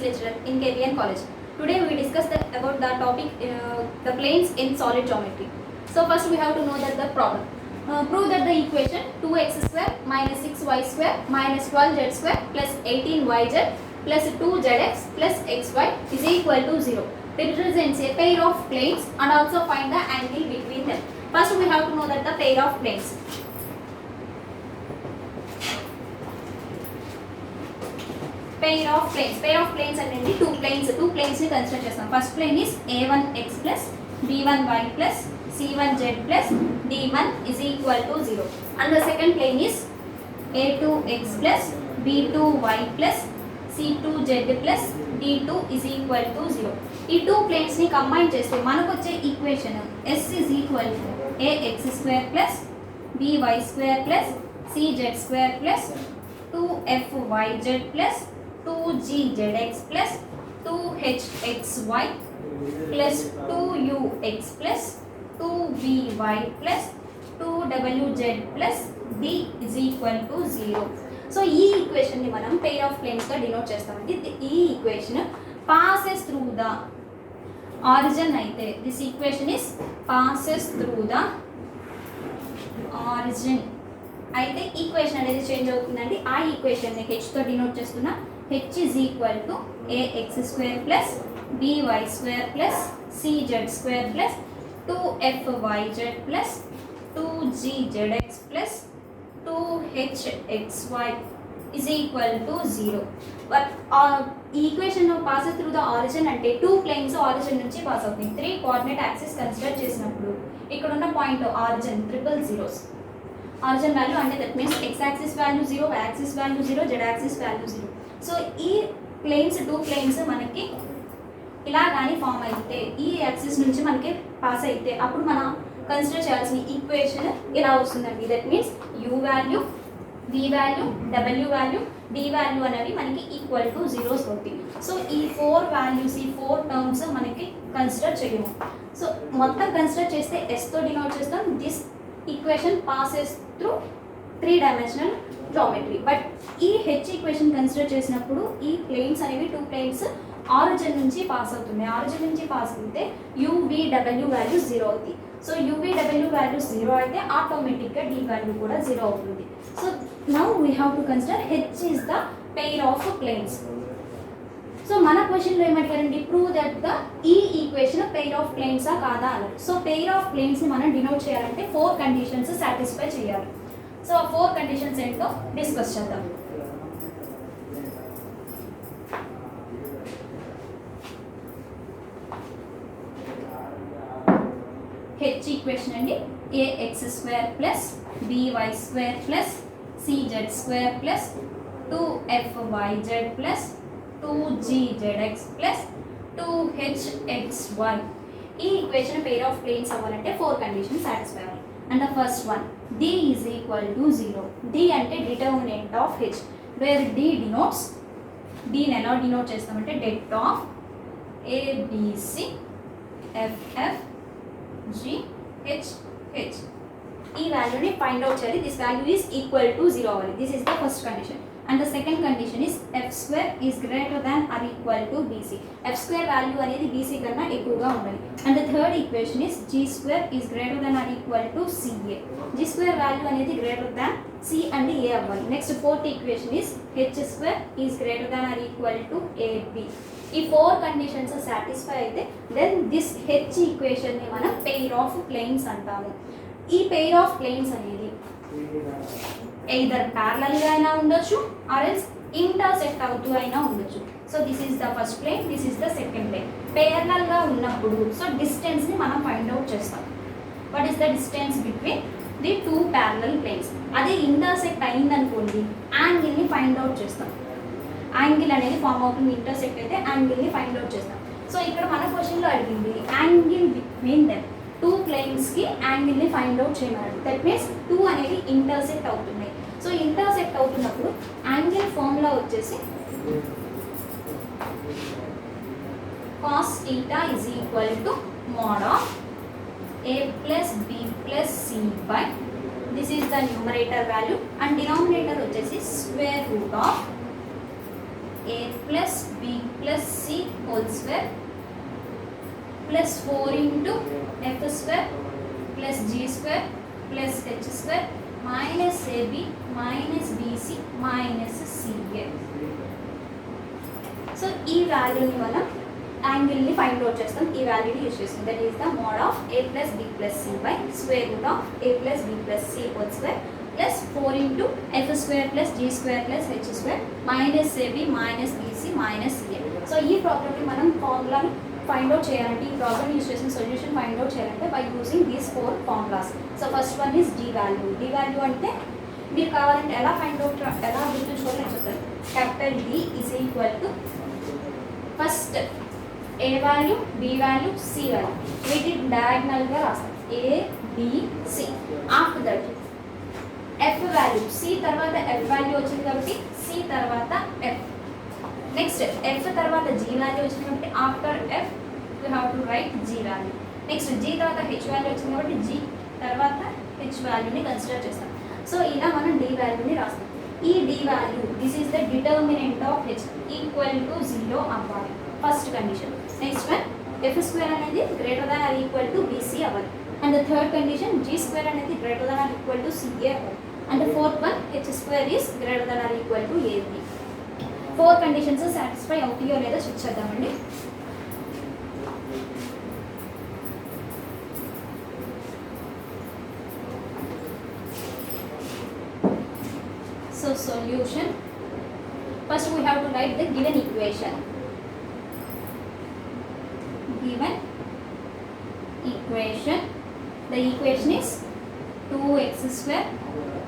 lecturer in KPN College. Today we discuss about the topic the planes in solid geometry. So first we have to know that the problem. Prove that the equation 2x square minus 6y square minus 12z square plus 18yz plus 2zx plus xy is equal to 0. Represents a pair of planes and also find the angle between them. First we have to know that the pair of planes. Pair of planes అంటే two planes ని consider చేస్తాం. First plane is a1x plus b1y plus c1z plus d1 is equal to 0 and the second plane is a2x plus b2y plus c2z plus d2 is equal to 0. ఈ two planes ని combine చేస్తే మనకు వచ్చే equation s is equal to ax square plus by square plus cz square plus 2fyz plus 2gzx plus 2hxy plus 2ux plus 2vy plus 2wz plus d is equal to 0. So ఈ equation ని మనం pair of planes గా denote చేస్తామండి. ఈ equation passes through the origin అయితే this equation is passes through the origin అయితే equation అనేది change అవుతుందండి. ఆ ఈక్వేషన్ ని h తో డినోట్ చేస్తున్నా. h is equal to ax square plus by square plus cz square plus 2fyz plus 2gzx plus 2hxy is equal to 0. But ఈ equation passes through the origin అంటే two planes origin నుంచి pass అవుతుంది. 3 coordinate axis consider చేసినప్పుడు ఇక్కడ ఉన్న point origin triple zeros origin value అంటే that means x axis value 0, y axis value 0, z axis value 0. So ఈ planes two planes మనకి ఇలా కానీ ఫామ్ అయితే ఈ యాక్సిస్ నుంచి మనకి పాస్ అయితే అప్పుడు మనం కన్సిడర్ చేయాల్సిన ఈక్వేషన్ ఇలా వస్తుందండి. That means u value, v value, w value, d value అనేవి మనకి ఈక్వల్ టు జీరోస్ అవుతాయి. సో ఈ 4 వాల్యూస్, ఈ 4 టర్మ్స్ మనకి కన్సిడర్ చేయము. సో మొత్తం కన్సిడర్ చేస్తే s తో డినోట్ చేస్తాం. This equation passes through 3 dimensional geometry. But ఈ హెచ్ ఈక్వేషన్ కన్సిడర్ చేసినప్పుడు ఈ ప్లేన్స్ అనేవి టూ ప్లేన్స్ ఆరిజిన్ నుంచి పాస్ అవుతుంది. ఆరిజిన్ నుంచి పాస్ అయితే UVW వాల్యూ 0 అవుతుంది. సో UVW వాల్యూ 0 అయితే ఆటోమేటిక్గా D వాల్యూ కూడా 0 అవుతుంది. So now we have to consider H is the pair of planes. So మన క్వశ్చన్లో ఏమంటారండి, ప్రూవ్ దట్ ద ఈ ఈక్వేషన్ పెయిర్ ఆఫ్ ప్లేన్సా కాదా అన్నారు. సో పెయిర్ ఆఫ్ ప్లేన్స్ని మనం డినోట్ చేయాలంటే 4 కండిషన్స్ సాటిస్ఫై చేయాలి. సో ఆ 4 కండిషన్స్ ఏంటో డిస్కస్ చేద్దాం. హెచ్ ఈక్వేషన్ అండి ax square plus by square plus cz square plus 2fyz plus 2gzx plus 2hxy. ఈ ఈక్వేషన్ పెయిర్ ఆఫ్ ప్లేన్స్ అవ్వాలంటే 4 కండిషన్స్ సాటిస్ఫై అవ్వాలి. And the first one d is equal to 0. d అంటే determinant of h, where d denotes, dని ఎలా denote చేస్తామంటే det of abc ff GHH. ఈ వాల్యూని find out చేయాలి. This value is equal to 0 అవ్వాలి. This is the first condition. And the second condition is F square is greater than or equal to BC. F square value అనేది BC కన్నా ఎక్కువగా ఉండాలి. And the third equation is G square is greater than or equal to CA. G square value అనేది greater than C and A అవ్వాలి. Next fourth equation is H square is greater than or equal to AB. ఈ 4 conditions satisfy అయితే then this H equation ని మనం pair of planes అంటాము. ఈ pair of planes అనేది either parallel గా అయినా ఉండొచ్చు ఆర్ ఎల్స్ ఇంటర్సెక్ట్ అవుతూ అయినా ఉండొచ్చు. So this is the first plane, this is the second plane. Parallel గా ఉన్నప్పుడు సో డిస్టెన్స్ ని మనం ఫైండ్ అవుట్ చేస్తాం. What is the distance between the 2 parallel planes. అదే ఇంటర్సెక్ట్ అయిందనుకోండి యాంగిల్ ని ఫైండ్ అవుట్ చేస్తాం. యాంగిల్ అనేది ఫామ్ అవుతుంది. ఇంటర్సెక్ట్ అయితే యాంగిల్ని ఫైండ్ అవుట్ చేస్తాం. సో ఇక్కడ మన క్వశ్చన్లో అడిగింది యాంగిల్ బిట్వీన్ దెమ్, 2 ప్లేన్స్కి యాంగిల్ని ఫైండ్ అవుట్ చేయమన్నాడు. దట్ మీన్స్ 2 అనేవి ఇంటర్సెక్ట్ అవుతున్నాయి. సో ఇంటర్సెక్ట్ అవుతున్నప్పుడు యాంగిల్ ఫార్ములా వచ్చేసి cos theta is equal to mod of a plus b plus c by, this is the numerator value and denominator వచ్చేసి square root of a plus b plus c whole square plus 4 into f square plus g square plus h square minus ab minus bc minus ca. So ఈ వాల్యూని మనం యాంగిల్ని find out చేస్తాం. ఈ వాల్యూని use చేస్తాం. That is the mode of a plus b plus c by square root of a plus b plus c whole square plus 4 into f square plus g square plus h square minus ab minus bc minus ca. So ఈ ప్రాబ్లమ్ని మనం ఫార్ములాని find out చేయాలంటే, ఈ problem use చేసిన solution find out చేయాలంటే by using these 4 formulas. So first one is D value. D value అంటే మీరు కావాలంటే ఎలా ఫైండ్ అవుట్ ఎలా గుర్తుంచుకోవాలో నేను చెప్తాను. Capital D is equal to first A value, B value, C value వీటి డయాగ్నల్గా రాస్తాం. A B C. After that F value, C తర్వాత ఎఫ్ వాల్యూ వచ్చింది కాబట్టి సి తర్వాత ఎఫ్. నెక్స్ట్ ఎఫ్ తర్వాత జీ వాల్యూ వచ్చింది కాబట్టి after F you have to write G value. Next G తర్వాత హెచ్ వాల్యూ వచ్చింది కాబట్టి జీ తర్వాత హెచ్ వాల్యూని కన్సిడర్ చేస్తాం. సో ఇలా మనం డి వాల్యూని రాస్తాం. ఈ D value this is the determinant of H equal to 0 అవ్వాలి first condition. Next one F square అనేది greater than or equal to BC అవ్వాలి. And the third condition G square అనేది greater than or equal to CA అవ్వాలి. And the fourth one H square is greater than or equal to AB. 4 conditions satisfy అవుతాయో లేదో check చేద్దామండి. So solution, first we have to write the given equation. Given equation, the equation is 2x square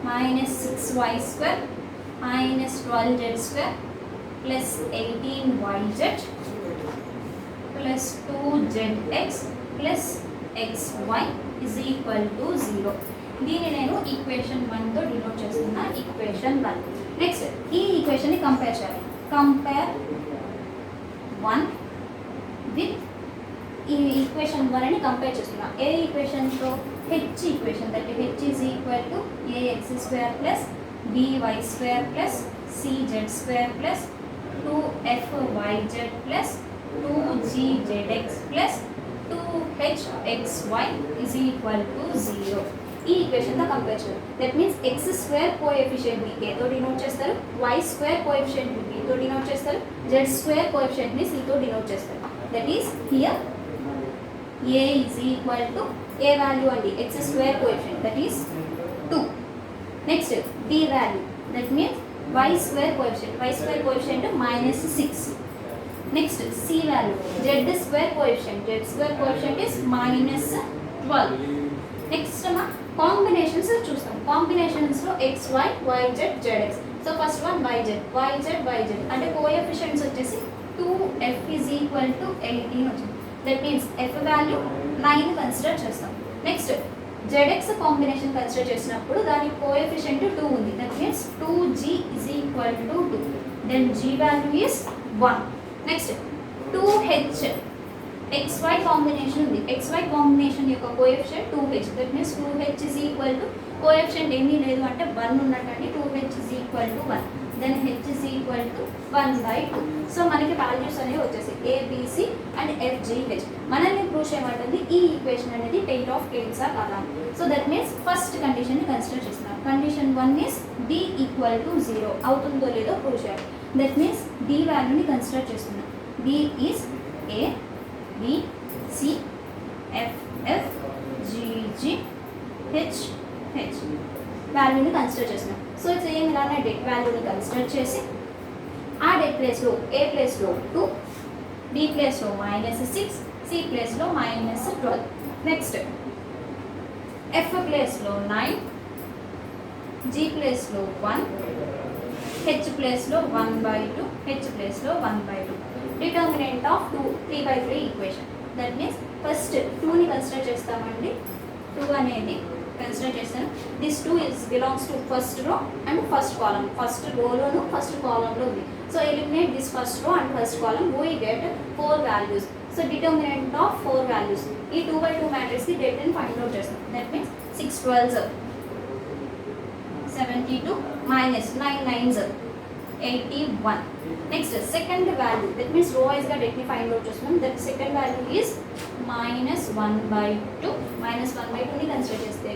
minus 6y square minus 12z square plus 18yz plus 2zx plus xy is equal to 0. దీన్ని నేను equation 1తో denote చేస్తున్నా. Equation 1. Next ఈ ఈక్వేషన్ని compare చేయాలి. Compare 1 with ఈ equation 1ని కంపేర్ చేస్తున్నా. ఏ ఈక్వేషన్తో? H equation. That H is equal to AX square plus BY square plus CZ square plus 2fyz plus 2gzx plus 2hxy is equal to 0. ఈ ఈక్వేషన్తో కంపేర్ చేయాలి. దట్ మీన్స్ ఎక్స్ స్క్వేర్ కోఎఫిషియెంట్ని ఏతో డినోట్ చేస్తారు, వై స్క్వేర్ కోఎఫిషియెంట్ని బీతో denote చేస్తారు, జెడ్ స్క్వేర్ కోఎఫిషియెంట్ని సితో డినోట్ చేస్తారు. That is here A is equal to A value అండి X square coefficient that is 2. Next B value that means y square coefficient minus 6. Next c value z square coefficient is minus 12. Next combinations చూస్తాం. combinations లో x y y z z x. So first one y z అంటే coefficients వచ్చేసి 2f is equal to 18 వచ్చింది. That means f value 9 consider చేస్తాం. Next zx combination consider చేసినప్పుడు దాని coefficient 2 ఉంది. That means 2g is equal to 2. Then g value is 1. Next 2h xy combination ఉంది. xy combination యొక్క coefficient 2h. That means 2h is equal to coefficient ఏమీ లేదు అంటే 1 ఉన్నట్టండి. 2h is equal to 1. Then h is equal to 1/2. So మనకి values అనేవి వచ్చేసి ABC and FGH. మనల్ని ప్రూవ్ చేయమంటుంది ఈ ఈక్వేషన్ అనేది టెయిల్ ఆఫ్ టెయిల్సా కాదా. సో దట్ మీన్స్ ఫస్ట్ కండిషన్ని కన్సిడర్ చేస్తున్నాం. Condition 1 is D equal to 0 అవుతుందో లేదో ప్రూవ్ చేయాలి. దట్ మీన్స్ D వాల్యూని కన్సిడర్ చేస్తున్నాం. D is A B C F F G G H H వాల్యూని కన్సిడర్ చేస్తున్నాం. సో సేమ్ ఇలానే డెట్ వాల్యూని కన్సిడర్ చేసి ఆ డెట్ ప్లేస్లో ఏ ప్లేస్లో 2, బి ప్లేస్లో -6, సి ప్లేస్లో -12. నెక్స్ట్ ఎఫ్ ప్లేస్లో 9, జీ ప్లేస్లో 1, హెచ్ ప్లేస్లో 1/2, హెచ్ ప్లేస్లో 1/2. Determinant of 3/3 equation. That means first 2ని కన్సిడర్ చేస్తామండి. 2 అనేది కన్సిడర్ చేస్తాను. This 2 belongs to first row and first column. First రోలోను ఫస్ట్ కాలంలో ఉంది. So eliminate this first row and first column. We get 4 values. So determinant of 4 values. ఈ 2/2 మ్యాట్రిక్స్కి డెట్ని ఫైండ్ అవుట్ చేస్తాం. That means 6 12s 72 -9 9s 81. Next, second value, that means row wise గా find out చేస్తున్నాం. That second value is -1/2. -1/2 ని consider చేస్తే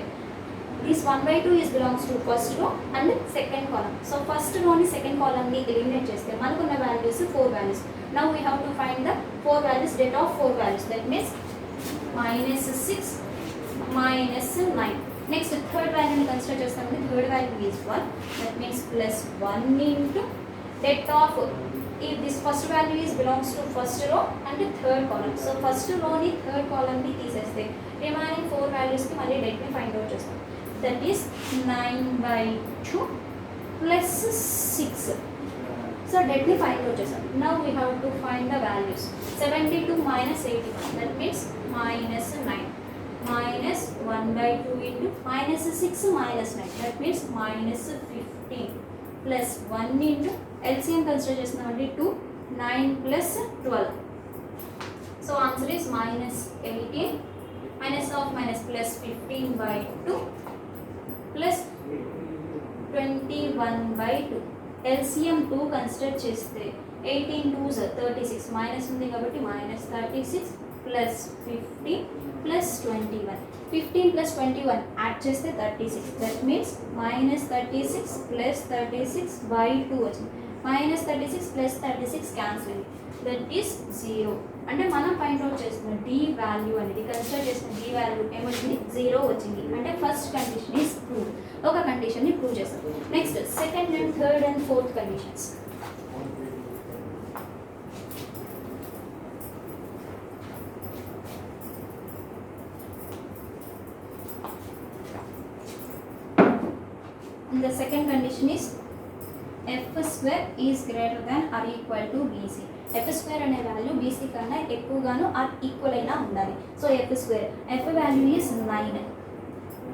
this 1/2 is belongs to first row and second column. So first row ni second column ni eliminate cheste manakuన్న values 4 values. Now we have to find the 4 values, data of 4 values, that means -6 -9. Next, third value ni consider chestamante. Third value is 1, that means +1 into data of, if this first value is belongs to first row and third column. So first row ni third column ni తీసేస్తే remaining 4 values ki మళ్ళీ data ni find out చేస్తాం. That is 9/2 plus 6. So data ni find out చేస్తాం. Now we have to find the values. 72 minus 81, that means -9. -1/2 into -6 -9, that means -15 plus 1 into LCM consider చేస్తున్నామండి 2, 9 plus 12. So answer is -18 minus of minus plus 15/2 plus 21/2. LCM 2 consider చేస్తే 18 2s 36, minus ఉంది కాబట్టి -36 plus 15 plus 21. 15 plus 21 add చేస్తే 36, that means -36 plus 36/2 వచ్చింది. -36 plus 36 cancel, that is 0. అంటే మనం find out చేస్తున్న d value అనేది కన్సిడర్ చేసిన d వాల్యూ ఏమొచ్చింది, 0 వచ్చింది. అంటే ఫస్ట్ కండిషన్ ఈస్ ప్రూవ్, ఒక కండిషన్ ని ప్రూవ్ చేస్తాం. Next second and third and fourth conditions. The second condition is f square is greater than or equal to bc. f square అనే value bc కన్నా ఎక్కువగాను are equal అయినా ఉండాలి. So f square, f value is 9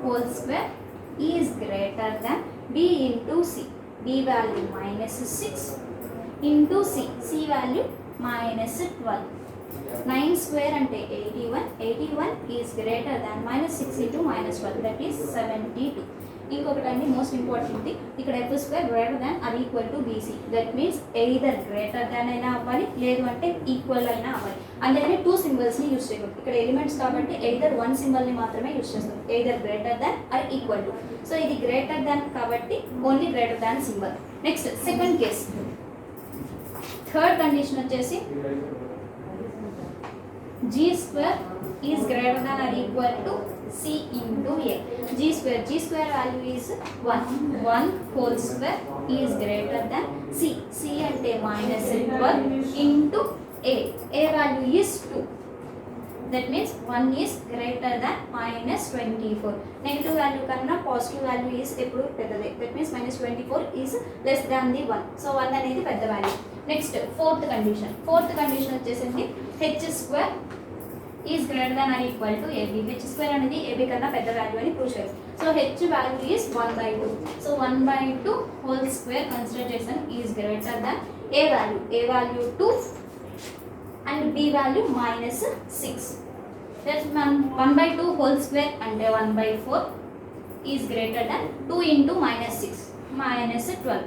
whole square is greater than b into c. b value -6 into c, c value -12. 9 square అంటే 81, 81 is greater than -6 into -12, that is 72. ఇంకొకటి అండి most important, ఇక్కడ f square greater than or equal to BC, that means either greater than అయినా అవ్వాలి, లేదు అంటే equal అయినా అవ్వాలి. అందుకని 2 సింబల్స్ని యూస్ చేయకూడదు. ఇక్కడ ఎలిమెంట్స్ కాబట్టి ఎయిదర్ 1 సింబల్ని మాత్రమే యూస్ చేస్తాం, either greater than or equal to. So ఇది గ్రేటర్ దాన్ కాబట్టి only greater than symbol. Next second case, third condition వచ్చేసి g square is greater than or equal to c into a. g square value is 1 whole square is greater than c. c అంటే -12 into a value is 2, that means 1 is greater than -24. Negative value కన్నా positive value is ఎప్పుడు పెద్దదే, that means -24 is less than the 1. So 1 అనేది పెద్ద value. Next fourth condition వచ్చేసింది h square is greater than or equal to ab. h square అనేది ab కన్నా పెద్ద value అని ప్రూవ్ చేయాలి. So h value is 1/2. So 1/2 whole square consider చేసాను is greater than a value 2 and b value -6. That's 1/2 whole square అంటే 1/4 is greater than 2 into -6 -12.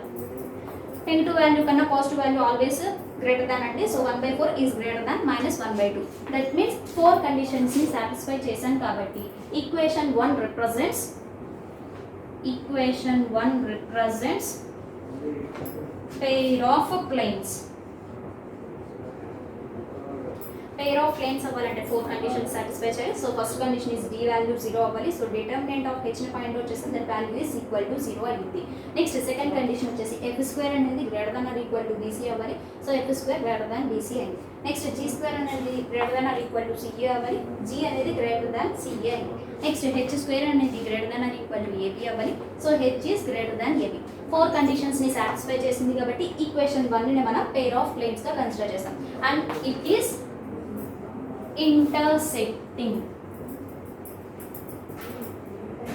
Negative value కన్నా positive value always greater than అంటే, so 1/4 is greater than -1/2. That means 4 కండిషన్స్ని satisfy చేశాను కాబట్టి equation 1 represents pair of planes. Pair of planes అవ్వాలంటే 4 conditions satisfy చేయాలి. So first condition is d value 0 అవ్వాలి. So determinant of h ని find out చేస్తే that value is equal to 0 అయ్యింది. Next second condition వచ్చేసి f square అనేది greater than or equal to bc అవ్వాలి. So f square greater than bc అయింది. Next g square అనేది greater than or equal to ca అవ్వాలి. g అనేది greater than ca అయింది. Next h square అనేది greater than or equal to ab అవ్వాలి. So h is greater than ab. 4 కండిషన్స్ని satisfy చేసింది కాబట్టి ఈక్వేషన్ 1ని మనం పెయిర్ ఆఫ్ ప్లేన్స్గా కన్సిడర్ చేస్తాం అండ్ ఇట్ ఈస్ ఇంటర్సెక్టింగ్.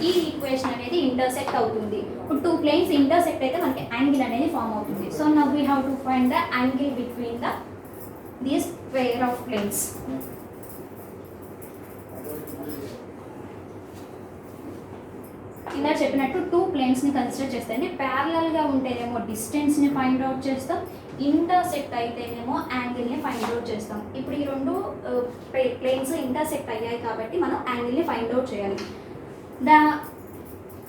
ఈ ఈక్వేషన్ అనేది ఇంటర్సెక్ట్ అవుతుంది. ఇప్పుడు 2 ప్లేన్స్ ఇంటర్సెక్ట్ అయితే మనకి యాంగిల్ అనేది ఫామ్ అవుతుంది. So now we have to find the angle between these pair of planes. ఇలా చెప్పినట్టు టూ ప్లేన్స్ని కన్సిడర్ చేస్తే అంటే ప్యారలల్గా ఉంటేనేమో డిస్టెన్స్ని ఫైండ్ అవుట్ చేస్తాం, ఇంటర్సెక్ట్ అయితేనేమో యాంగిల్ని ఫైండ్ అవుట్ చేస్తాం. ఇప్పుడు ఈ రెండు ప్లేన్స్ ఇంటర్సెక్ట్ అయ్యాయి కాబట్టి మనం యాంగిల్ని ఫైండ్ అవుట్ చేయాలి. The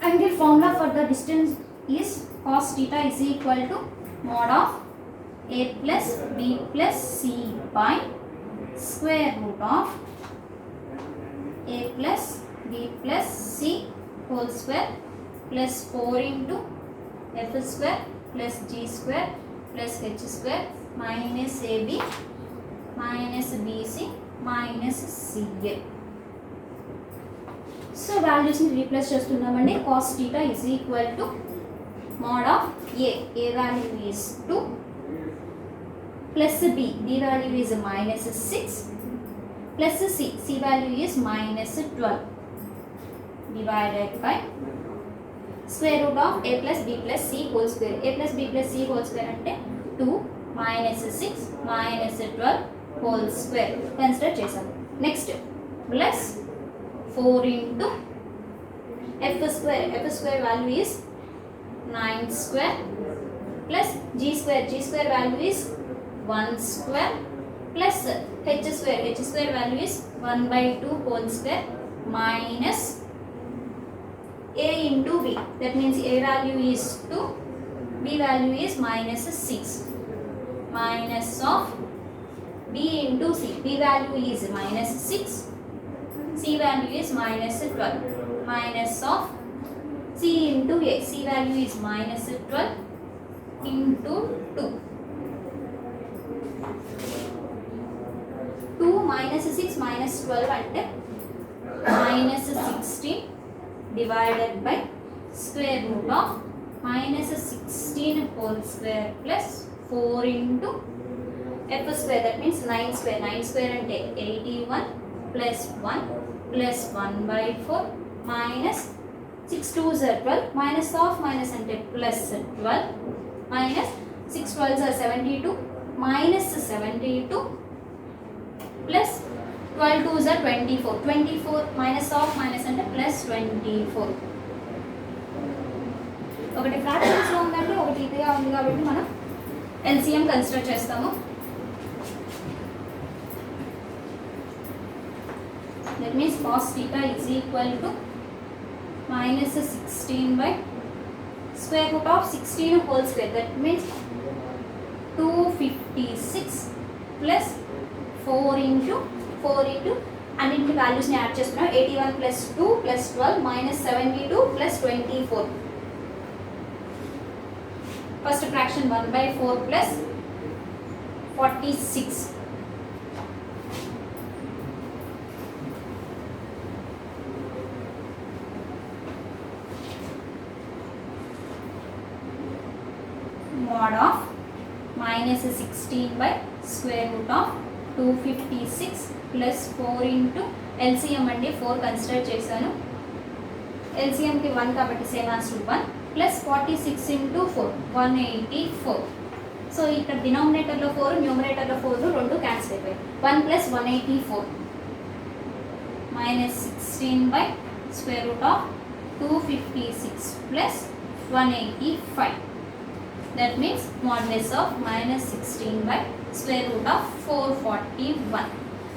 angle formula for the distance is cos theta is equal to mod of a plus b plus c by square root of a plus b plus c whole square plus 4 into f square plus g square plus h square minus ab minus bc minus ca. So వాల్యూస్ని replace చేస్తున్నామండి. cos theta is equal to mod of a value is 2 plus b value is minus 6 plus c value is minus 12 divided by square root of a plus b plus c whole square. a plus b plus c whole square అంటే 2 minus 6 minus 12 whole square consider చేసాము. Next plus 4 into f square value is 9 square plus g square value is 1 square plus h square value is 1 by 2 whole square minus a into b, that means a value is 2, b value is minus 6 minus of b into c, b value is minus 6, c value is minus 12 minus of c into a, c value is minus 12 into 2. 2 minus 6 minus 12 అంటే minus 16 divided by square root of minus 16 whole square plus 4 into f square, that means 9 square. 9 square అంటే 81 plus 1 plus 1 by 4 minus 6 2s are 12 minus of minus అంటే plus 12 minus 6 12s are 72 minus 72 plus 12 2s are 24 minus of minus అంటే plus 24. ఒకటి fractions లో ఉందంటే ఒకటి ఇదిగా ఉంది కాబట్టి మనం LCM కన్సిడర్ చేస్తాము. that means cos theta is equal to minus 16 by square root of 16 whole square, that means 256 plus 4 into అన్నింటి వాల్యూస్ని యాడ్ చేస్తున్నాం. 81 plus 2 plus 12 minus 72 plus 24. First fraction 1 by 4 plus 46. mod of minus 16 by square root of 256 plus 4 into LCM అండి 4 consider చేశాను. LCMకి 1 కాబట్టి same as 1 plus 46 into 4 184. So ఇక్కడ డినామినేటర్లో 4 న్యూమరేటర్లో 4 రెండు cancel అయిపోయాయి. 1 plus 184 minus 16 by square root of 256 plus 185. That means modulus of minus 16 by square root of 441.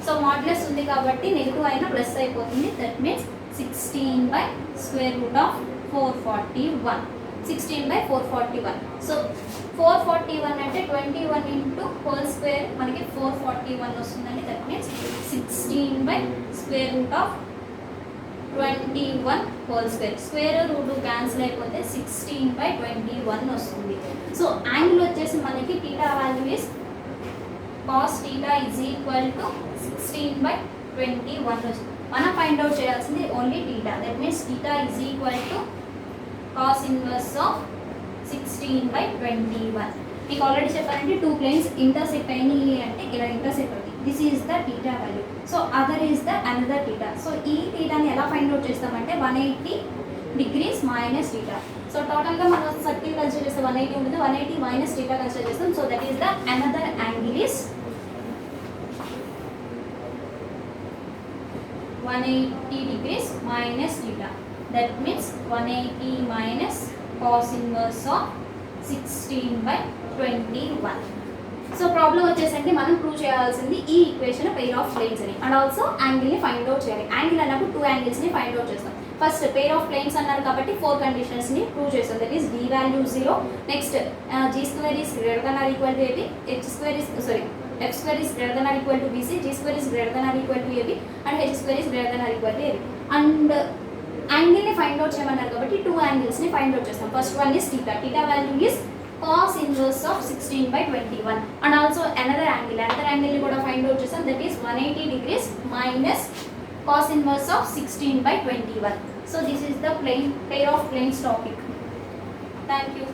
So modulus ఉంది కాబట్టి negative అయినా ప్లస్ అయిపోతుంది. That means 16 by square root of 441. 16 by 441. So 441 అంటే 21 into whole square మనకి 441 వస్తుందండి. That means 16 by square root of 21 whole square. Square root cancel అయిపోతే 16 by 21 వస్తుంది. So angle వచ్చేసి మనకి theta value is cos theta is equal to 16 by 21 వస్తుంది. మనం find out చేయాల్సింది only theta. That means theta is equal to cos inverse of 16 by 21. మీకు already చెప్పారంటే two planes intersect అయినాయి అంటే ఇలా ఇంటర్సెక్ట్ అవుతుంది. This is the theta value. So other is the another theta. So ఈ థీటాని ఎలా find out చేస్తామంటే 180 degrees minus theta. So టోటల్గా మనం సర్కిల్ కన్సిడర్ చేస్తే 180 ఉంటుంది. 180 మైనస్ థీటా కన్సిడర్ చేస్తాం. So that is the another angle is 180 degrees minus theta. that means 180 minus cos inverse of 16/21. So problem వచ్చేసరికి మనం ప్రూవ్ చేయాల్సింది ఈ ఈక్వేషన్ పెయిర్ ఆఫ్ ప్లేన్స్ అని అండ్ ఆల్సో యాంగిల్ని ఫైండ్ అవుట్ చేయాలి. యాంగిల్ అన్నప్పుడు 2 యాంగిల్స్ని ఫైండ్ అవుట్ చేస్తాం. ఫస్ట్ పెయిర్ ఆఫ్ ప్లేన్స్ అన్నారు కాబట్టి 4 కండిషన్స్ని ప్రూవ్ చేస్తాం. That is d value 0, next g² is greater than or equal to ab, f² is greater than or equal to bc, g² is greater than or equal to ab and h² is greater than or equal to ab. And యాంగిల్ని find out చేయమన్నారు కాబట్టి 2 యాంగిల్స్ని find out చేస్తాం. First one is θ value is cos inverse of 16/21 and also another angle ని కూడా find out చేస్తాం. that is 180 degrees minus cos inverse of 16/21. so this is the pair of planes topic. Thank you.